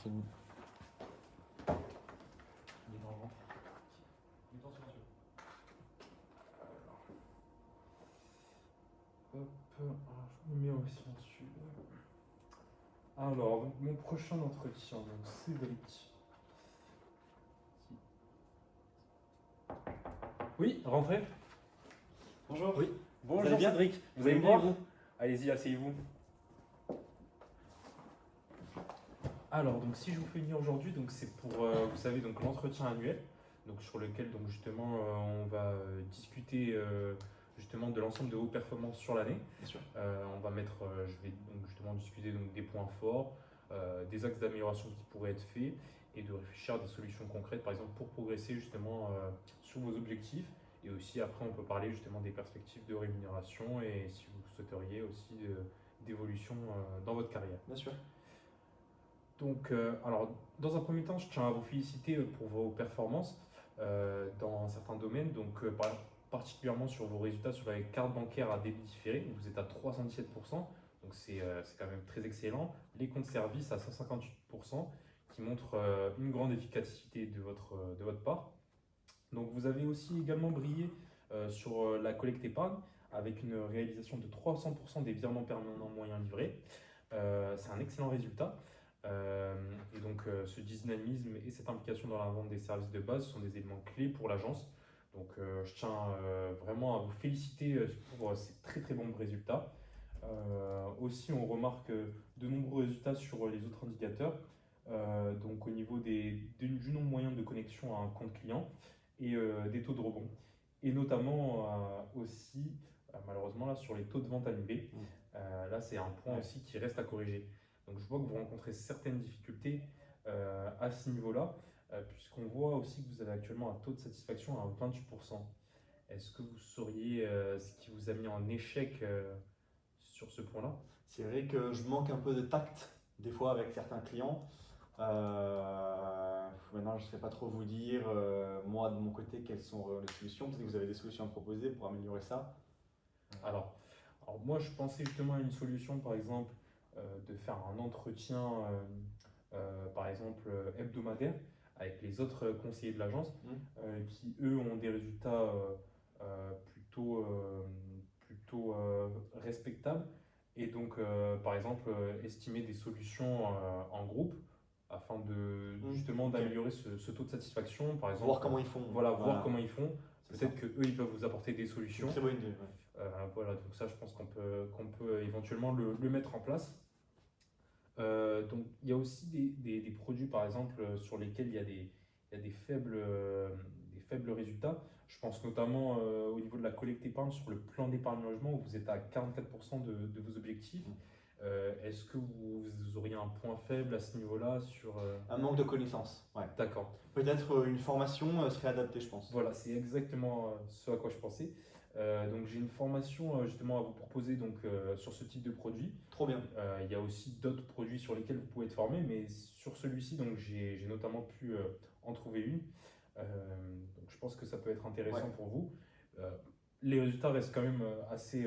fini. Hop, je me mets aussi dessus. Alors, donc, mon prochain entretien, donc Cédric. Oui, rentrez. Bonjour. Oui. Vous allez Bonjour bien Cédric. Vous allez me voir vous? Allez-y, asseyez-vous. Alors, donc si je vous fais venir aujourd'hui, donc c'est pour, vous savez, donc l'entretien annuel, donc sur lequel donc justement on va discuter justement de l'ensemble de vos performances sur l'année. Bien sûr. On va mettre, je vais donc justement discuter donc des points forts, des axes d'amélioration qui pourraient être faits et de réfléchir à des solutions concrètes, par exemple pour progresser justement sur vos objectifs. Et aussi après, on peut parler justement des perspectives de rémunération et si vous souhaiteriez aussi d'évolution dans votre carrière. Bien sûr. Donc, alors, dans un premier temps, je tiens à vous féliciter pour vos performances dans certains domaines, donc particulièrement sur vos résultats sur la carte bancaire à débit différé, vous êtes à 317%, donc c'est quand même très excellent. Les comptes services à 158%, qui montrent une grande efficacité de votre part. Donc, vous avez aussi également brillé sur la collecte épargne, avec une réalisation de 300% des virements permanents moyens livrés. C'est un excellent résultat. Et donc, ce dynamisme et cette implication dans la vente des services de base sont des éléments clés pour l'agence. Donc, je tiens vraiment à vous féliciter pour ces très très bons résultats. Aussi, on remarque de nombreux résultats sur les autres indicateurs. Donc, au niveau du nombre moyen de connexion à un compte client et des taux de rebond. Et notamment aussi, malheureusement, là, sur les taux de vente annulés. Là, c'est un point aussi qui reste à corriger. Donc je vois que vous rencontrez certaines difficultés à ce niveau-là, puisqu'on voit aussi que vous avez actuellement un taux de satisfaction à 28%. Est-ce que vous sauriez ce qui vous a mis en échec sur ce point-là? C'est vrai que je manque un peu de tact des fois avec certains clients. Maintenant, je ne saurais pas trop vous dire, moi de mon côté, quelles sont les solutions. Peut-être que vous avez des solutions à proposer pour améliorer ça. Alors moi, je pensais justement à une solution, par exemple, de faire un entretien, par exemple, hebdomadaire avec les autres conseillers de l'agence, qui, eux, ont des résultats plutôt respectables. Et donc, par exemple, estimer des solutions en groupe afin de justement Ok. d'améliorer ce taux de satisfaction. Par exemple, Voir comment ils font. voilà, voir comment ils font. C'est Peut-être ça. qu'eux, ils peuvent vous apporter des C'est solutions. une très bonne idée. Voilà, donc ça, je pense qu'on peut éventuellement le mettre en place. Donc, il y a aussi des produits, par exemple, sur lesquels il y a des faibles résultats. Je pense notamment au niveau de la collecte épargne sur le plan d'épargne logement, où vous êtes à 44% de vos objectifs. Est-ce que vous auriez un point faible à ce niveau-là sur... Un manque de connaissances. Ouais. D'accord. Peut-être une formation serait adaptée, je pense. Voilà, c'est exactement ce à quoi je pensais. Donc j'ai une formation justement à vous proposer donc, sur ce type de produit. Trop bien. Il y a aussi d'autres produits sur lesquels vous pouvez être formé, mais sur celui-ci, donc j'ai notamment pu en trouver une. Donc je pense que ça peut être intéressant pour vous. Les résultats restent quand même assez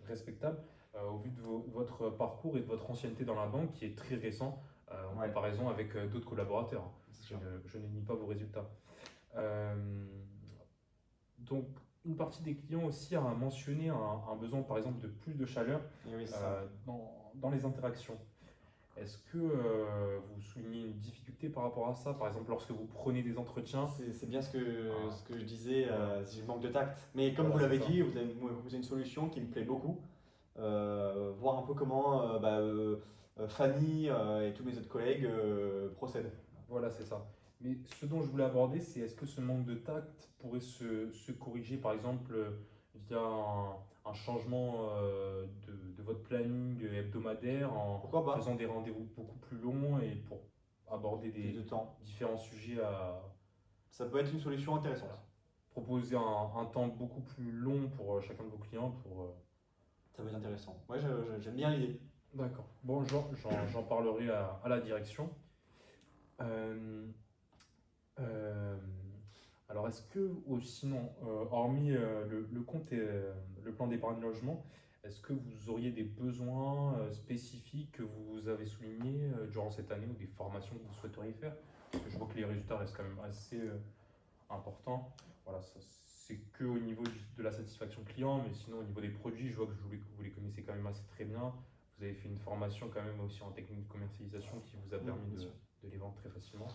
respectables au vu de votre parcours et de votre ancienneté dans la banque qui est très récent en comparaison avec d'autres collaborateurs. Je ne nie pas vos résultats. Donc, une partie des clients aussi a mentionné un besoin, par exemple, de plus de chaleur dans les interactions. Est-ce que vous soulignez une difficulté par rapport à ça? Par exemple, lorsque vous prenez des entretiens? C'est bien ce que je disais, si je manque de tact. Mais comme Voilà, vous l'avez c'est ça. dit, vous avez proposé une solution qui me plaît beaucoup. Voir un peu comment Fanny et tous mes autres collègues procèdent. Voilà, c'est ça. Mais ce dont je voulais aborder, c'est est-ce que ce manque de tact pourrait se corriger, par exemple, via un changement de votre planning hebdomadaire, en Pourquoi pas? faisant des rendez-vous beaucoup plus longs et pour aborder Plus de temps. différents sujets à Ça peut être une solution intéressante. voilà. Proposer un temps beaucoup plus long pour chacun de vos clients pour, Ça peut être intéressant. Ouais, j'aime bien l'idée. D'accord. Bon, j'en parlerai à la direction. Euh, euh, alors, est-ce que, ou sinon, hormis le compte et le plan d'épargne logement, est-ce que vous auriez des besoins spécifiques que vous vous avez souligné durant cette année ou des formations que vous souhaiteriez faire? Parce que je vois que les résultats restent quand même assez importants. Voilà, ça, c'est que au niveau de la satisfaction client, mais sinon au niveau des produits, je vois que vous les connaissez quand même assez très bien. Vous avez fait une formation quand même aussi en technique de commercialisation qui vous a permis bien sûr. de les vendre très facilement.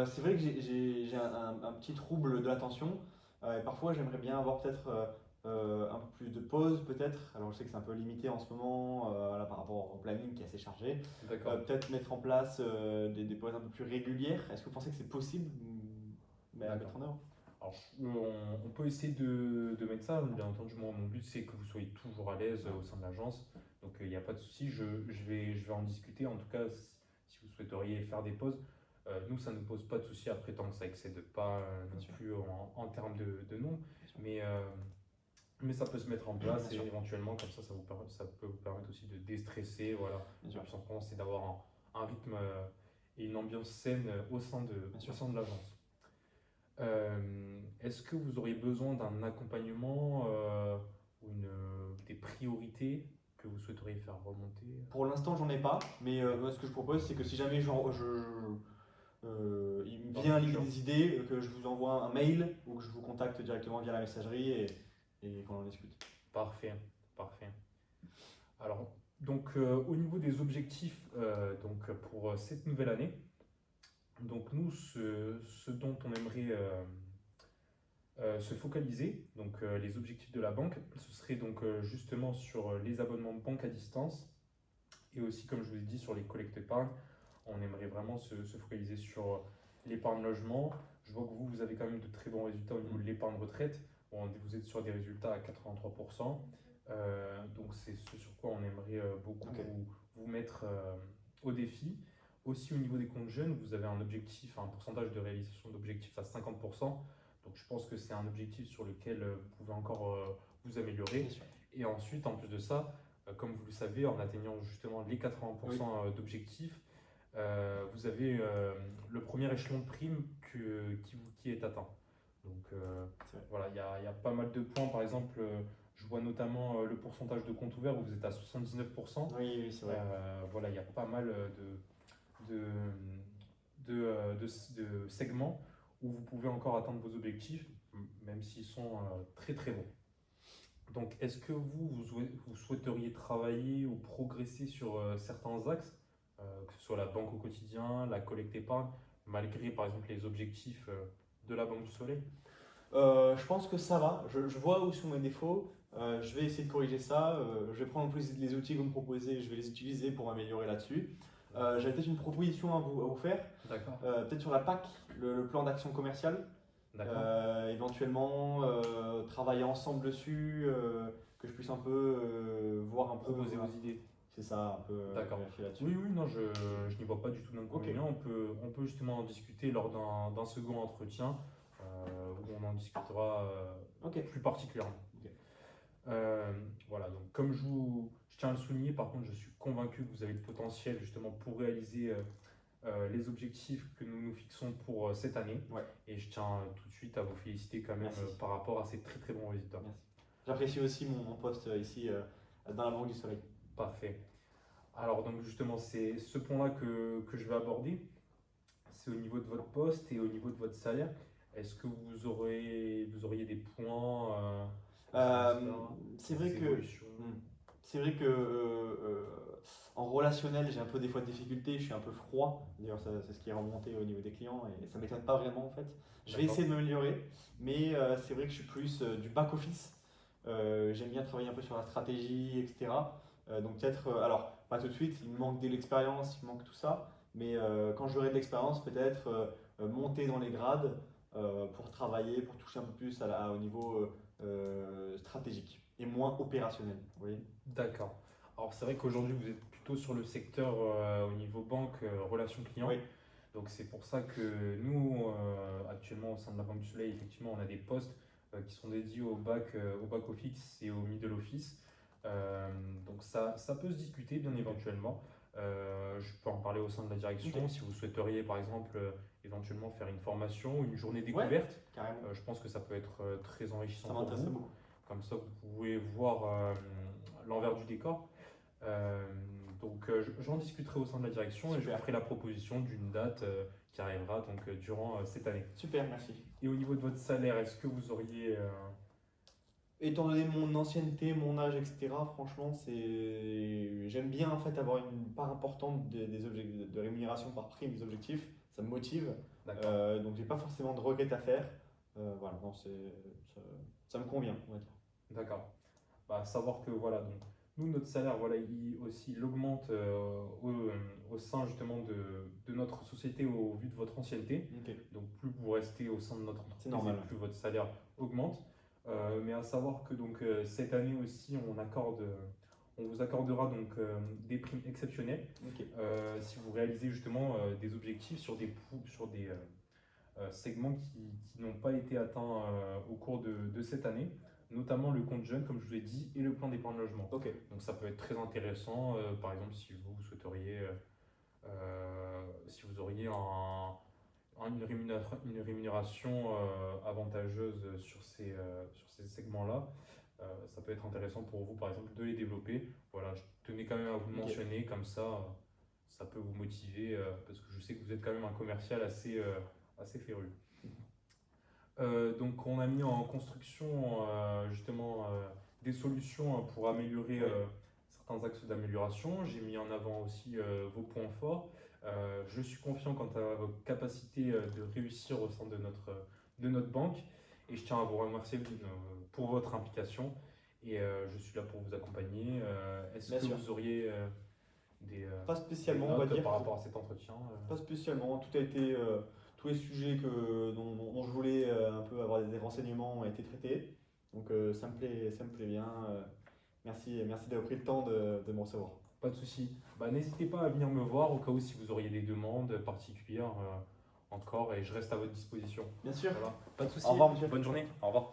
C'est vrai que j'ai un petit trouble de l'attention. Et parfois, j'aimerais bien avoir peut-être un peu plus de pause, peut-être. Alors, je sais que c'est un peu limité en ce moment là, par rapport au planning qui est assez chargé. D'accord. Peut-être mettre en place des pauses un peu plus régulières. Est-ce que vous pensez que c'est possible à mettre en œuvre? Alors, on peut essayer de mettre ça. Bien entendu, moi, mon but, c'est que vous soyez toujours à l'aise au sein de l'agence. Donc, il n'y a pas de souci. Je vais en discuter. En tout cas, si vous souhaiteriez faire des pauses, nous, ça ne nous pose pas de souci après tant que ça excède pas non plus en termes de nombre. Mais ça peut se mettre en place et éventuellement, comme ça ça peut vous permettre aussi de déstresser. Voilà. Le plus important, c'est d'avoir un rythme et une ambiance saine au sein de l'agence. Est-ce que vous auriez besoin d'un accompagnement ou des priorités que vous souhaiteriez faire remonter? Pour l'instant, j'en ai pas, mais moi, ce que je propose, c'est que si jamais il me vient des idées, que je vous envoie un mail ou que je vous contacte directement via la messagerie et qu'on en discute. Parfait, parfait. Alors, donc, au niveau des objectifs donc, pour cette nouvelle année, donc nous, ce dont on aimerait se focaliser, donc les objectifs de la banque, ce serait donc justement sur les abonnements de banque à distance et aussi, comme je vous ai dit, sur les collectes épargne. On aimerait vraiment se focaliser sur l'épargne logement. Je vois que vous avez quand même de très bons résultats au niveau de l'épargne retraite. Bon, vous êtes sur des résultats à 83%. Donc c'est ce sur quoi on aimerait beaucoup vous mettre au défi. Aussi au niveau des comptes jeunes, vous avez un objectif, un pourcentage de réalisation d'objectifs à 50%. Donc je pense que c'est un objectif sur lequel vous pouvez encore vous améliorer. Et ensuite, en plus de ça, comme vous le savez, en atteignant justement les 80% d'objectifs, vous avez le premier échelon de prime qui est atteint. Donc voilà, il y a pas mal de points. Par exemple, je vois notamment le pourcentage de comptes ouverts où vous êtes à 79%. Oui, c'est vrai. Voilà, il y a pas mal de segments où vous pouvez encore atteindre vos objectifs, même s'ils sont très très bons. Donc, est-ce que vous souhaiteriez travailler ou progresser sur certains axes, que ce soit la banque au quotidien, la collecte épargne, malgré par exemple les objectifs de la Banque du Soleil? Je pense que ça va. Je vois où sont mes défauts. Je vais essayer de corriger ça. Je vais prendre en plus les outils que vous me proposez, je vais les utiliser pour m'améliorer là-dessus. J'avais peut-être une proposition à vous faire. D'accord. Peut-être sur la PAC, le plan d'action commerciale. Éventuellement travailler ensemble dessus, que je puisse un peu voir un peu. Proposer vos idées. C'est ça, un peu vérifier là-dessus. Oui, non, je n'y vois pas du tout d'inconvénient. On peut justement en discuter lors d'un second entretien où on en discutera plus particulièrement. Voilà, donc comme je tiens à le souligner, par contre, je suis convaincu que vous avez le potentiel justement pour réaliser les objectifs que nous nous fixons pour cette année. Et je tiens tout de suite à vous féliciter quand même par rapport à ces très très bons résultats. Merci. J'apprécie aussi mon poste ici dans la Banque du Soleil. Parfait. Alors donc justement, c'est ce point-là que je vais aborder. C'est au niveau de votre poste et au niveau de votre salaire. Est-ce que vous auriez des points c'est vrai que en relationnel, j'ai un peu des fois de difficultés, je suis un peu froid. D'ailleurs, c'est ce qui est remonté au niveau des clients et ça ne m'étonne pas vraiment en fait. Je vais essayer de m'améliorer, mais c'est vrai que je suis plus du back-office. J'aime bien travailler un peu sur la stratégie, etc. Donc peut-être, alors pas tout de suite, il me manque de l'expérience, il me manque tout ça, mais quand j'aurai de l'expérience, peut-être monter dans les grades pour travailler, pour toucher un peu plus au niveau stratégique et moins opérationnel. Vous voyez ? D'accord. Alors c'est vrai qu'aujourd'hui vous êtes plutôt sur le secteur au niveau banque, relations clients. Oui. Donc c'est pour ça que nous, actuellement au sein de la Banque du Soleil, effectivement, on a des postes qui sont dédiés au back office et au middle office. Donc ça peut se discuter bien éventuellement. Je peux en parler au sein de la direction. Si vous souhaiteriez par exemple éventuellement faire une formation, une journée découverte, je pense que ça peut être très enrichissant pour vous. Beaucoup. Comme ça, vous pouvez voir l'envers du décor. Donc j'en discuterai au sein de la direction et je vous Super. ferai la proposition d'une date qui arrivera donc, durant cette année. Super, merci. Et au niveau de votre salaire, est-ce que vous auriez... Étant donné mon ancienneté, mon âge, etc., franchement, j'aime bien en fait avoir une part importante de rémunération par prime des objectifs. Ça me motive. D'accord. Donc j'ai pas forcément de requêtes à faire. Voilà, non, ça me convient, on va dire. D'accord. Bah, savoir que voilà, donc, nous, notre salaire, voilà, il augmente au sein justement de notre société au vu de votre ancienneté. Ok. Donc plus vous restez au sein de notre entreprise, normal, et plus votre salaire augmente. Mais à savoir que donc, cette année aussi, on vous accordera donc, des primes exceptionnelles Ok. si vous réalisez justement des objectifs sur des segments qui n'ont pas été atteints au cours de cette année, notamment le compte jeune, comme je vous ai dit, et le plan d'épargne logement. Ok. Donc ça peut être très intéressant, par exemple si vous souhaiteriez, si vous auriez une rémunération avantageuse sur ces segments-là, ça peut être intéressant pour vous, par exemple, de les développer. Voilà, je tenais quand même à vous le Ok. mentionner, comme ça peut vous motiver, parce que je sais que vous êtes quand même un commercial assez féru. Donc on a mis en construction justement des solutions pour améliorer Ouais. certains axes d'amélioration. J'ai mis en avant aussi vos points forts. Je suis confiant quant à vos capacités de réussir au sein de notre banque et je tiens à vous remercier pour votre implication et je suis là pour vous accompagner. Est-ce Bien que sûr. vous auriez des Pas spécialement, des on va notes dire. par rapport à cet entretien Pas spécialement. Tout a été, tous les sujets dont je voulais un peu avoir des renseignements ont été traités. Donc ça me plaît bien. Merci d'avoir pris le temps de me recevoir. Pas de souci. Bah, n'hésitez pas à venir me voir au cas où si vous auriez des demandes particulières encore et je reste à votre disposition. Bien sûr. Voilà. Pas de souci. Au revoir, monsieur. Bonne journée. Au revoir.